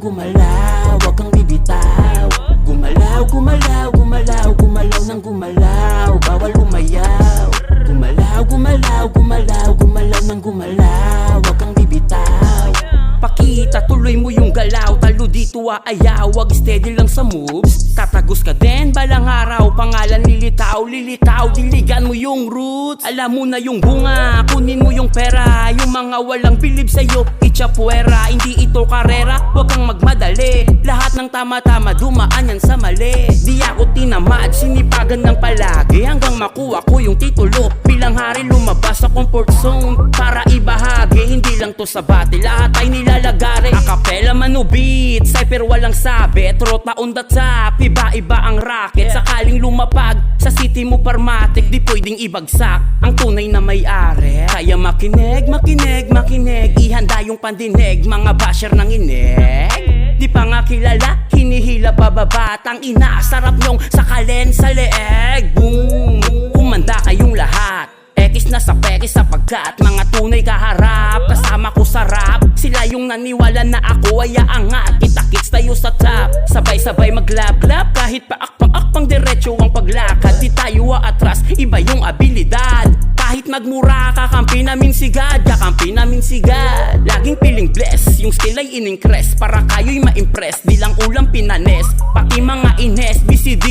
gumalaw, wag kang bibitaw. Gumalaw, gumalaw, gumalaw, gumalaw ng gumalaw, bawal umayaw. Gumalaw, gumalaw, gumalaw, gumalaw ng gumalaw, wag kang bibitaw. Pakita, tuloy mo yung galaw, talo dito ayaw, wag steady lang sa moves. Tatagos ka din, balang araw, pangalan lilitaw, lilitaw, diligan mo yung roots. Alam mo na yung bunga, kunin mo yung pera. Yung mga walang bilib sa'yo, itchapuera. Hindi ito karera, wag kang magmadali. Lahat ng tama-tama, dumaan yan sa mali. Di ako tinamad, sinipagan ng palagi, hanggang makuha ko yung titulo. Bilang hari lumabas sa comfort zone, para ibahagi, hindi lang to sa bati, lahat ay nilalagari. Acapella manubit, cypher walang sabi, trota on the top, iba-iba ang racket. Sakaling lumapag, sa city mo parmatic, di pwedeng ibagsak ang tunay na may-ari. Kaya makinig, makinig, makinig, ihanda yung pandinig, mga basher ng inig. Di pa nga kilala, hinihila pababa, tang ina, sarap nyong sakalin sa leeg. Boom, kumanda kayong lahat, ekis na sa pekis sapagkat mga tunay kaharap, kasama ko sa rap. Sila yung naniwala na ako ay aangat, kita-kits tayo sa top, sabay-sabay maglap-lap, kahit pa akpang-akpang diretso ang paglakad. Di tayo atras, iba yung abilidad. Kahit magmura, kakampi namin sigad, kakampi namin sigad. Laging piling bless, yung skill ay in-increase, para kayo'y ma-impress, di lang ulam pinanes, pati mga ines. BCD,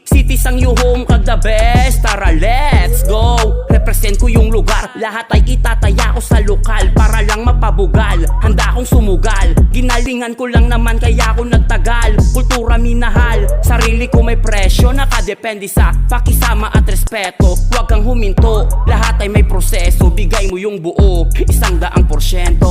city sang you home kag the best, tara let's go. Represent ko yung lugar, lahat ay itataya ko sa lokal, para lang mapabugal, handa akong sumugal. Ginalingan ko lang naman kaya ako nagtagal, kultura minahal, sarili ko may presyo, nakadepende sa pakisama at respeto. Huwag kang huminto, lahat ay may proseso, bigay mo yung buo, 100%.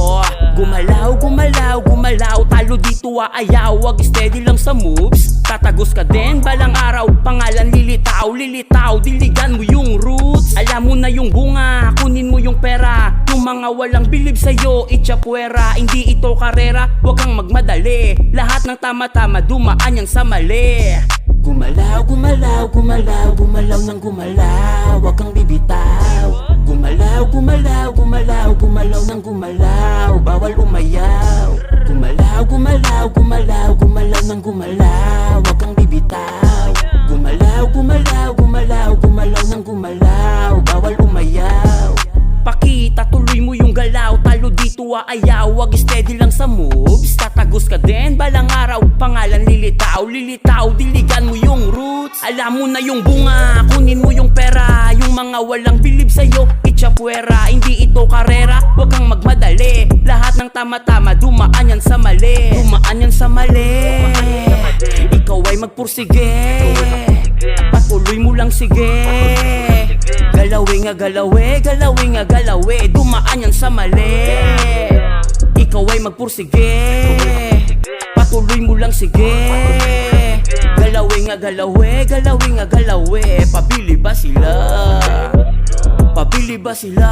Gumalaw, gumalaw, gumalaw, talo dito ayaw, wag steady lang sa moves. Tatagos ka din, balang araw, pangalan lilitaw, lilitaw, diligan mo yung roots. Alam mo na yung bunga, kunin mo yung pera. Yung mga walang bilib sa'yo, itchapuera. Hindi ito karera, wag kang magmadali, lahat ng tama-tama, dumaan yan sa mali. Gumalaw, gumalaw, gumalaw, gumalaw ng gumalaw, wag kang bibitaw. Gumalaw, gumalaw, gumalaw, gumalaw ng gumalaw, bawal umayaw. Gumalaw, gumalaw, gumalaw, gumalaw ng gumalaw, wag kang bibitaw. Gumalaw, gumalaw, gumalaw, gumalaw ng gumalaw, bawal umayaw. Pakita, tuloy mo yung galaw, talo dito ayaw, wag steady lang sa moves. Tatagos ka din, balang araw, pangalan lilitaw, lilitaw, diligan mo yung roots. Alam mo na yung bunga, kunin mo yung pera. Yung mga walang bilib sa'yo, itchapuera. Hindi ito karera, wag kang magmadali, lahat ng tama-tama, dumaan yan sa mali, dumaan yan sa mali. Ikaw ay magpursige, patuloy mo lang sige. Galawi nga galawi, galawi nga galawi, dumaan yan sa mali. Ikaw ay magpursige, patuloy mo lang sige. Galawi nga galawi, galawi nga galawi, pabili ba sila? Pabili ba sila?